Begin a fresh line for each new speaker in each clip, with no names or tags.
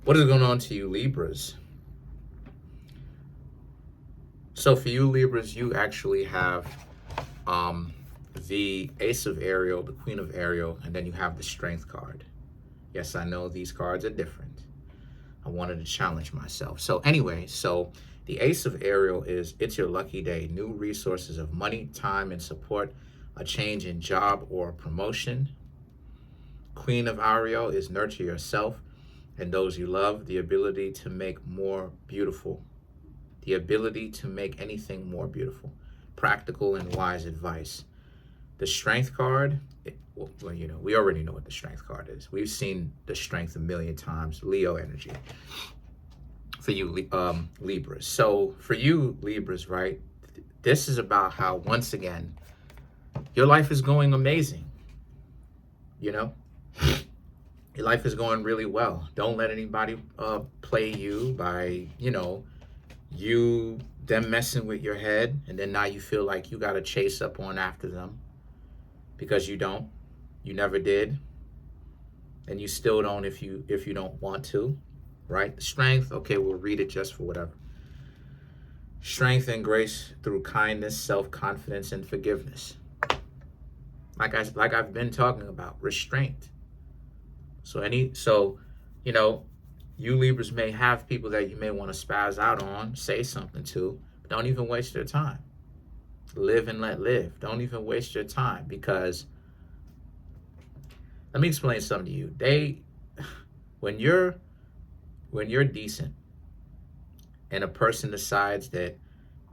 What is going on to you, Libras? So for you, Libras, you actually have um, the Ace of Ariel, the Queen of Ariel, and then you have the Strength card. Yes, I know these cards are different. I wanted to challenge myself. So anyway, the Ace of Ariel is it's your lucky day. New resources of money, time, and support. A change in job or promotion. Queen of Ariel is nurture yourself and those you love. The ability to make more beautiful. The ability to make anything more beautiful. Practical and wise advice. The Strength card, well, you know, we already know what the Strength card is. We've seen the Strength a million times. Leo energy for you, Libras. So for you, Libras, right? This is about how, once again, your life is going amazing. You know, your life is going really well. Don't let anybody play you by, them messing with your head, and then now you feel like you got to chase up on after them because you never did, and you still don't if you don't want to, right? The Strength, okay, we'll read it just for whatever. Strength and grace through kindness, self-confidence, and forgiveness. Like I've been talking about, restraint. So you Libras may have people that you may want to spaz out on, say something to, but don't even waste your time. Live and let live. Don't even waste your time, because let me explain something to you. When you're decent and a person decides that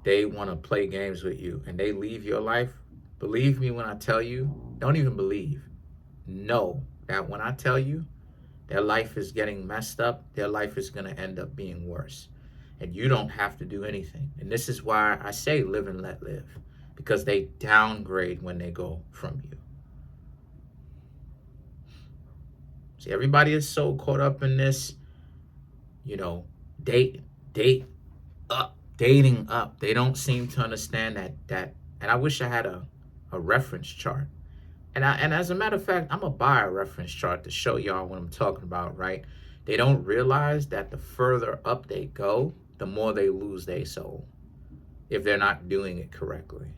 they want to play games with you and they leave your life, believe me when I tell you, don't even believe. Know that when I tell you their life is getting messed up, their life is going to end up being worse. And you don't have to do anything. And this is why I say live and let live, because they downgrade when they go from you. See, everybody is so caught up in this, dating up. They don't seem to understand that. And I wish I had a reference chart. And as a matter of fact, I'm gonna buy a reference chart to show y'all what I'm talking about, right? They don't realize that the further up they go, the more they lose their soul if they're not doing it correctly.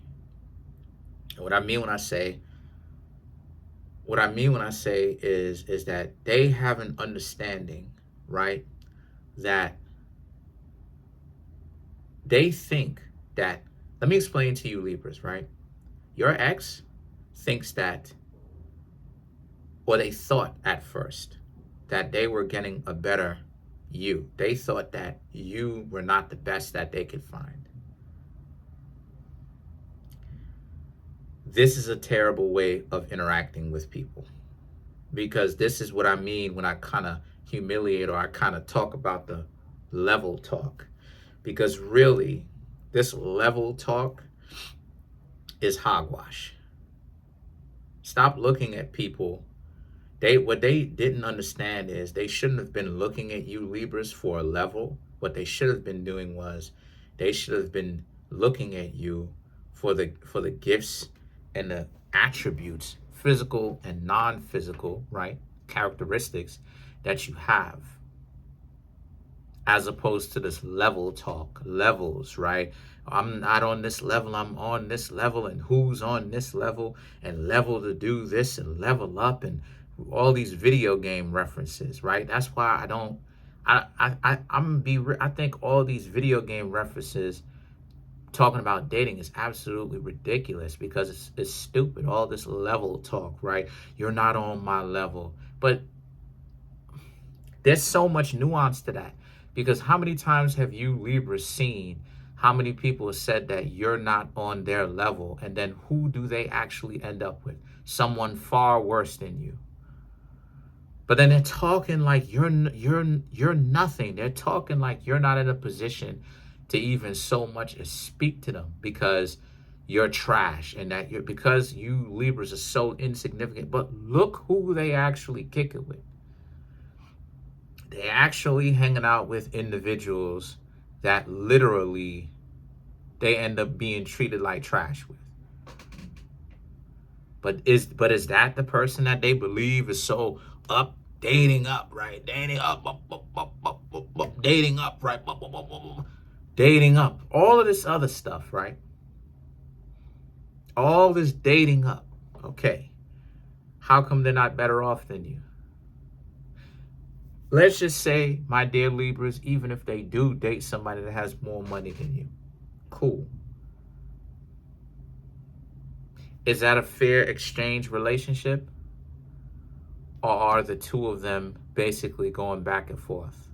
And what I mean when I say is that they have an understanding, right? That they think that, let me explain to you, Libras, right? Your ex thinks that, or they thought at first that they were getting a better you. They thought that you were not the best that they could find. This is a terrible way of interacting with people, because this is what I mean when I kind of humiliate or I kind of talk about the level talk, because really this level talk is hogwash. Stop looking at people. What they didn't understand is they shouldn't have been looking at you, Libras, for a level. What they should have been doing was they should have been looking at you for the gifts and the attributes, physical and non-physical, right? Characteristics that you have, as opposed to this level talk, levels, right? I'm not on this level, I'm on this level, and who's on this level, and level to do this and level up, and all these video game references, right? That's why I think all these video game references talking about dating is absolutely ridiculous, because it's stupid. All this level talk, right? You're not on my level. But there's so much nuance to that, because how many times have you Libras seen how many people have said that you're not on their level, and then who do they actually end up with? Someone far worse than you. But then they're talking like you're nothing. They're talking like you're not in a position to even so much as speak to them, because you're trash, and that because you Libras are so insignificant. But look who they actually kick it with. They actually hanging out with individuals that literally they end up being treated like trash with. But is that the person that they believe is so up, dating up, right? Dating up, dating up, right? Blah, blah, blah, blah, blah. Dating up, all of this other stuff, right? All this dating up. Okay. How come they're not better off than you? Let's just say, my dear Libras, even if they do date somebody that has more money than you, cool. Is that a fair exchange relationship? Or are the two of them basically going back and forth?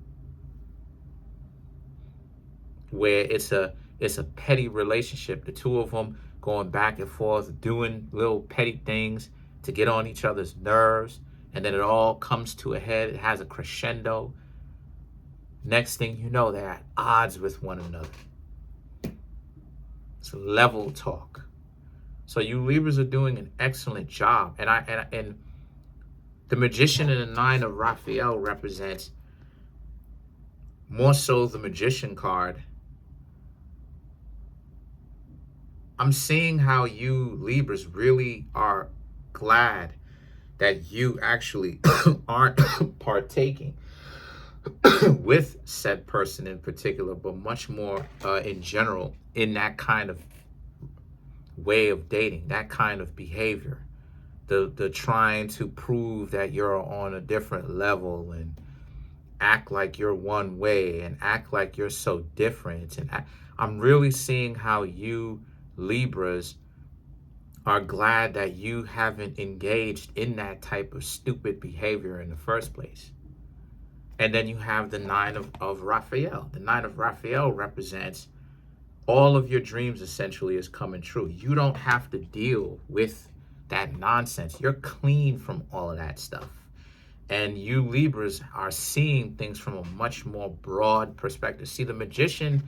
Where it's a petty relationship. The two of them going back and forth, doing little petty things to get on each other's nerves. And then it all comes to a head. It has a crescendo. Next thing you know, they're at odds with one another. It's level talk. So you Libras are doing an excellent job. And the Magician and the Nine of Raphael represents more so the Magician card. I'm seeing how you Libras really are glad that you actually aren't partaking with said person in particular, but much more in general in that kind of way of dating, that kind of behavior, the trying to prove that you're on a different level and act like you're one way and act like you're so different. And I'm really seeing how you Libras are glad that you haven't engaged in that type of stupid behavior in the first place. And then you have the Nine of Raphael. The Nine of Raphael represents all of your dreams essentially is coming true. You don't have to deal with that nonsense. You're clean from all of that stuff. And you Libras are seeing things from a much more broad perspective. See, the Magician,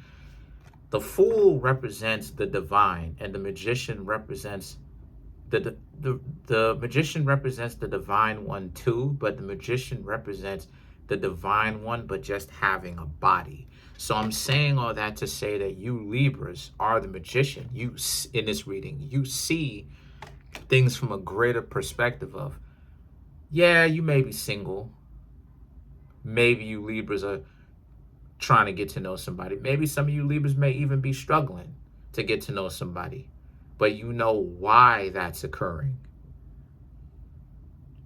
the Fool represents the divine, and the Magician represents the Magician represents the divine one too, but the Magician represents the divine one, but just having a body. So I'm saying all that to say that you Libras are the Magician. You, in this reading, you see things from a greater perspective of, yeah, you may be single. Maybe you Libras are trying to get to know somebody. Maybe some of you Libras may even be struggling to get to know somebody. But you know why that's occurring.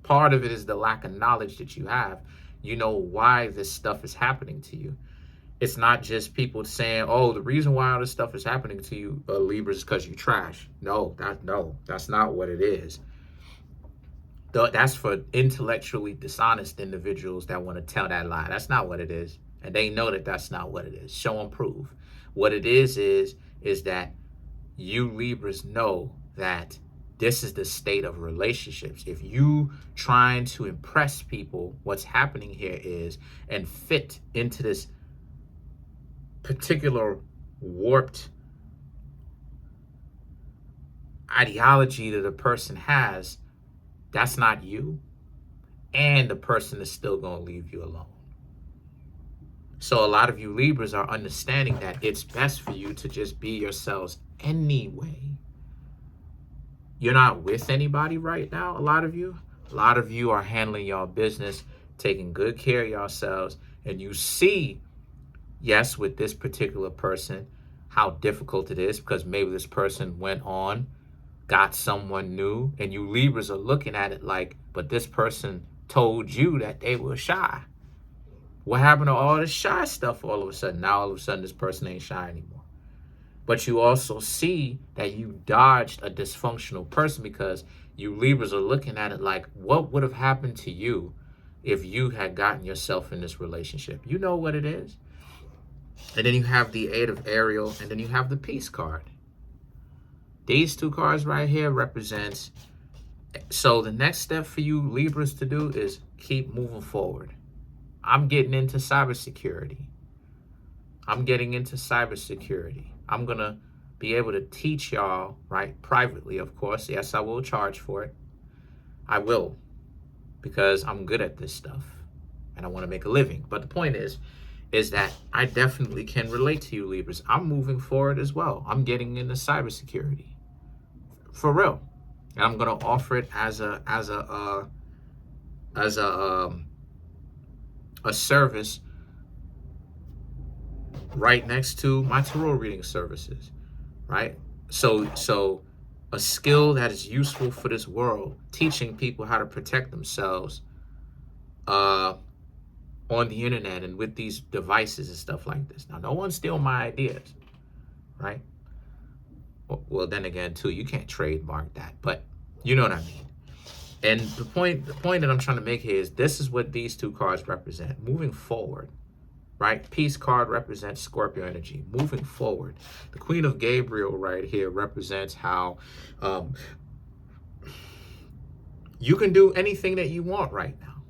Part of it is the lack of knowledge that you have. You know why this stuff is happening to you. It's not just people saying, oh, the reason why all this stuff is happening to you, Libras, is because you trash. No, that's not what it is. That's for intellectually dishonest individuals that want to tell that lie. That's not what it is. And they know that that's not what it is. Show and prove. What it is that you Libras know that this is the state of relationships. If you trying to impress people, what's happening here is, and fit into this particular warped ideology that a person has, that's not you. And the person is still going to leave you alone. So a lot of you Libras are understanding that it's best for you to just be yourselves anyway. You're not with anybody right now, a lot of you. A lot of you are handling your business, taking good care of yourselves, and you see, yes, with this particular person, how difficult it is because maybe this person went on, got someone new, and you Libras are looking at it like, but this person told you that they were shy. What happened to all this shy stuff all of a sudden? Now all of a sudden this person ain't shy anymore. But you also see that you dodged a dysfunctional person because you Libras are looking at it like, what would have happened to you if you had gotten yourself in this relationship? You know what it is. And then you have the Eight of Ariel, and then you have the Peace card. These two cards right here represents, so the next step for you Libras to do is keep moving forward. I'm getting into cybersecurity. I'm going to be able to teach y'all, right, privately, of course. Yes, I will charge for it. I will, because I'm good at this stuff and I want to make a living. But the point is that I definitely can relate to you Libras. I'm moving forward as well. I'm getting into cybersecurity for real. And I'm going to offer it as a service right next to my tarot reading services, right? So a skill that is useful for this world, teaching people how to protect themselves uh, on the internet and with these devices and stuff like this. Now, no one steal my ideas, right? Well, then again, too, you can't trademark that, but you know what I mean. And the point that I'm trying to make here is this is what these two cards represent. Moving forward, right? Peace card represents Scorpio energy. Moving forward, the Queen of Gabriel right here represents how you can do anything that you want right now.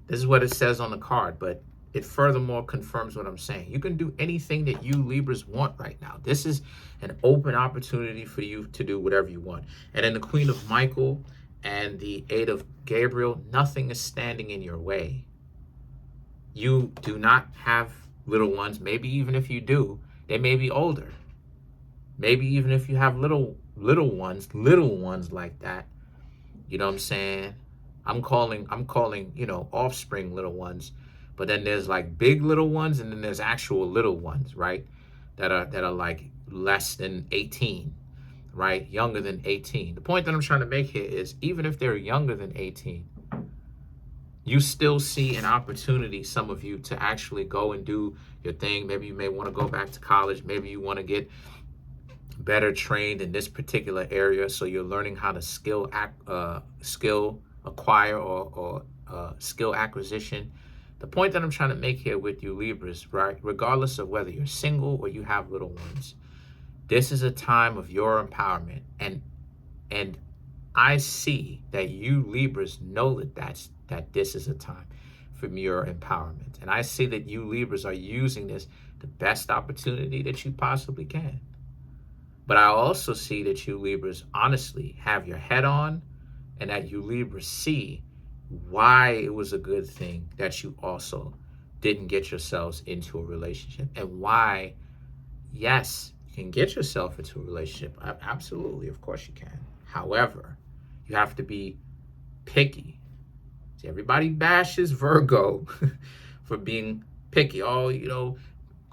This is what it says on the card, but it furthermore confirms what I'm saying. You can do anything that you Libras want right now. This is an open opportunity for you to do whatever you want. And then the Queen of Michael and the Eight of Gabriel, nothing is standing in your way. You do not have little ones. Maybe even if you do, they may be older. Maybe even if you have little ones like that, you know what I'm saying? I'm calling, you know, offspring little ones. But then there's like big little ones, and then there's actual little ones, right? That are like less than 18, right? Younger than 18. The point that I'm trying to make here is even if they're younger than 18, you still see an opportunity, some of you, to actually go and do your thing. Maybe you may want to go back to college. Maybe you want to get better trained in this particular area, so you're learning how to skill acquire or skill acquisition. The point that I'm trying to make here with you Libras, right, regardless of whether you're single or you have little ones, this is a time of your empowerment, and I see that you Libras know that this is a time for your empowerment, and I see that you Libras are using this the best opportunity that you possibly can. But I also see that you Libras honestly have your head on, and that you Libras see why it was a good thing that you also didn't get yourselves into a relationship, and why, yes, you can get yourself into a relationship. Absolutely, of course you can. However, you have to be picky. See, everybody bashes Virgo for being picky, all, you know,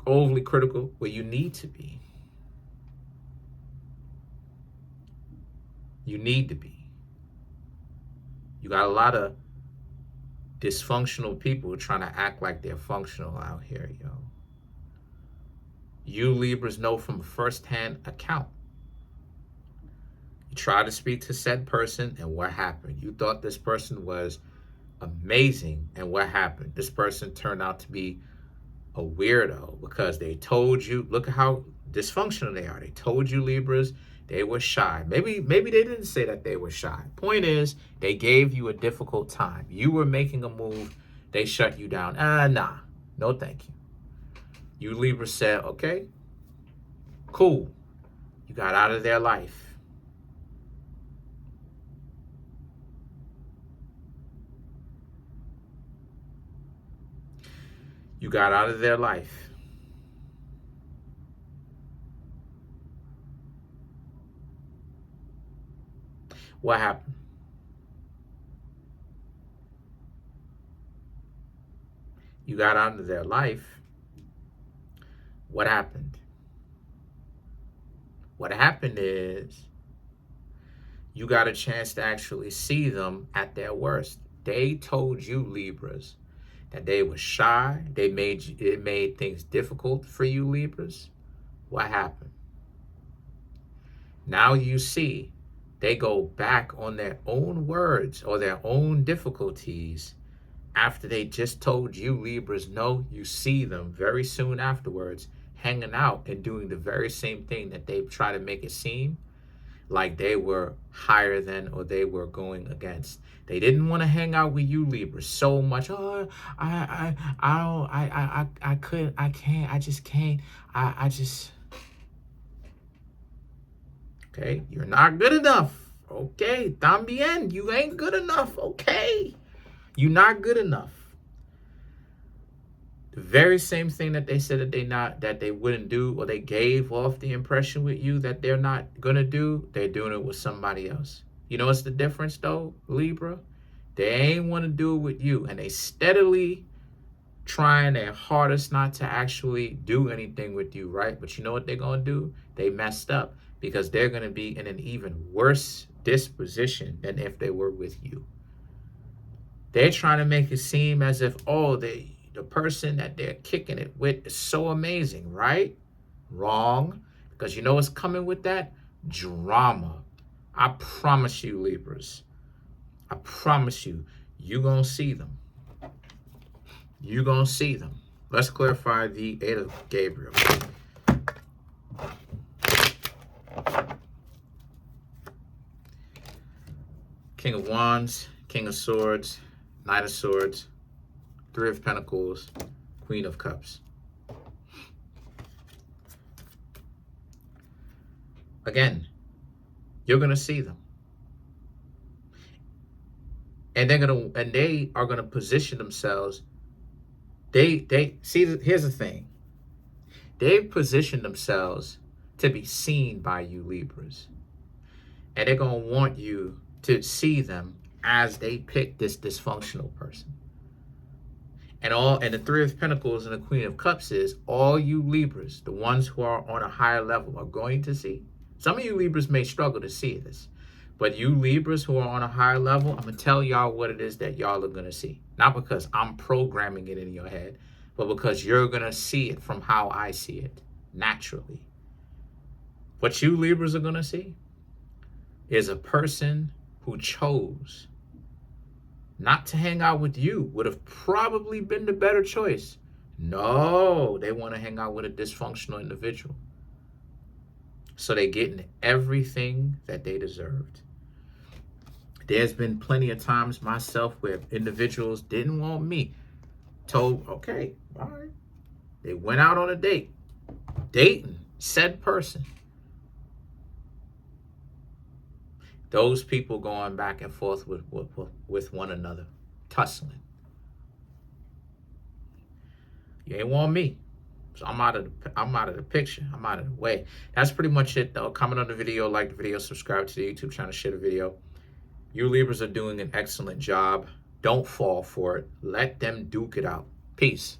overly critical. Well, you need to be. You need to be. You got a lot of dysfunctional people trying to act like they're functional out here, yo. You Libras know from first-hand account. You try to speak to said person, and what happened? You thought this person was amazing, and what happened? This person turned out to be a weirdo because they told you, look at how dysfunctional they are. They told you Libras they were shy. Maybe they didn't say that they were shy. Point is, they gave you a difficult time. You were making a move, they shut you down. Nah, no thank you. You Libra said, okay, cool. You got out of their life. You got out of their life. What happened? You got out of their life. What happened? What happened is you got a chance to actually see them at their worst. They told you Libras that they were shy. It made things difficult for you Libras. What happened? Now you see they go back on their own words or their own difficulties after they just told you Libras no. You see them very soon afterwards hanging out and doing the very same thing that they try to make it seem like they were higher than or they were going against. They didn't want to hang out with you Libras so much. Oh, I can't, I just can't. Okay, you're not good enough. Okay, también, you ain't good enough. Okay, you're not good enough. The very same thing that they said that they wouldn't do, or they gave off the impression with you that they're not gonna do, they're doing it with somebody else. You know what's the difference though, Libra? They ain't want to do it with you, and they steadily trying their hardest not to actually do anything with you, right? But you know what they're going to do? They messed up because they're going to be in an even worse disposition than if they were with you. They're trying to make it seem as if, oh, the person that they're kicking it with is so amazing, right? Wrong. Because you know what's coming with that? Drama. I promise you, Libras. I promise you, you're going to see them. You're going to see them. Let's clarify the Eight of Gabriel. King of Wands, King of Swords, Knight of Swords, Three of Pentacles, Queen of Cups. Again, you're going to see them. And they are going to position themselves. They see, here's the thing. They've positioned themselves to be seen by you, Libras. And they're going to want you to see them as they pick this dysfunctional person. And the Three of Pentacles and the Queen of Cups is all you Libras, the ones who are on a higher level, are going to see. Some of you Libras may struggle to see this. But you Libras who are on a higher level, I'm going to tell y'all what it is that y'all are going to see. Not because I'm programming it in your head, but because you're going to see it from how I see it, naturally. What you Libras are going to see is a person who chose not to hang out with you. Would have probably been the better choice. No, they want to hang out with a dysfunctional individual. So they're getting everything that they deserved. There's been plenty of times myself where individuals didn't want me. Told, okay, all right. They went out on a date. Dating said person. Those people going back and forth with one another. Tussling. You ain't want me. So I'm out of the picture. I'm out of the way. That's pretty much it, though. Comment on the video, like the video, subscribe to the YouTube channel, share the video. You Libras are doing an excellent job. Don't fall for it. Let them duke it out. Peace.